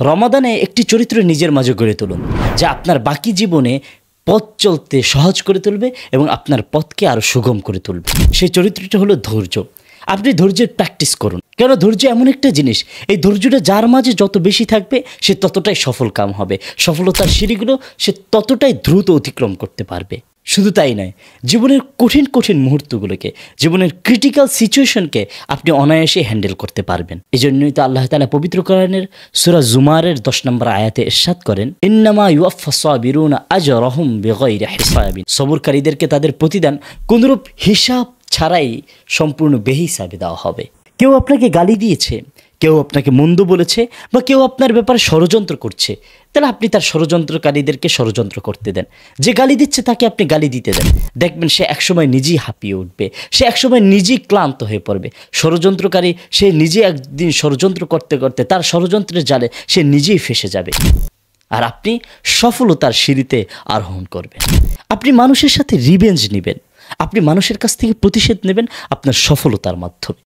রমাদানে একটি চরিত্র নিজের মাঝে গড়ে তুলুন, যা আপনার বাকি জীবনে পথ চলতে সহজ করে তুলবে এবং আপনার পথকে আরও সুগম করে তুলবে। সেই চরিত্রটা হলো ধৈর্য। আপনি ধৈর্যের প্র্যাকটিস করুন, কেন ধৈর্য এমন একটা জিনিস, এই ধৈর্যটা যার মাঝে যত বেশি থাকবে সে ততটাই সফল কাম হবে, সফলতার সিঁড়িগুলো সে ততটাই দ্রুত অতিক্রম করতে পারবে। শুধু তাই নয়, জীবনের কঠিন কঠিন মুহূর্তগুলোকে, জীবনের ক্রিটিক্যাল সিচুয়েশনকে আপনি অনায়াসে হ্যান্ডেল করতে পারবেন। এই জন্যই তো আল্লাহ তাআলা পবিত্র কোরআনের সূরা জুমারের 10 নম্বর আয়াতে ইরশাদ করেন, ইন্নামা ইউওয়াফফাস সাবিরুনা আজরাহুম বিগাইরি হিসাবিন। সবরকারীদেরকে তাদের প্রতিদান কোনরূপ হিসাব ছাড়াই সম্পূর্ণ বেহিসাবে দেওয়া হবে। কেউ আপনাকে গালি দিয়েছে, কেউ আপনাকে মন্দ বলেছে, বা কেউ আপনার ব্যাপারে ষড়যন্ত্র করছে, তাহলে আপনি তার ষড়যন্ত্রকারীদেরকে ষড়যন্ত্র করতে দেন। যে গালি দিচ্ছে তাকে আপনি গালি দিতে দেন, দেখবেন সে একসময় নিজেই হাঁপিয়ে উঠবে, সে একসময় নিজেই ক্লান্ত হয়ে পড়বে। ষড়যন্ত্রকারী সে নিজে একদিন ষড়যন্ত্র করতে করতে তার ষড়যন্ত্রের জালে সে নিজেই ফেসে যাবে, আর আপনি সফলতার সিঁড়িতে আরোহণ করবেন। আপনি মানুষের সাথে রিভেঞ্জ নেবেন, আপনি মানুষের কাছ থেকে প্রতিশোধ নেবেন আপনার সফলতার মাধ্যমে।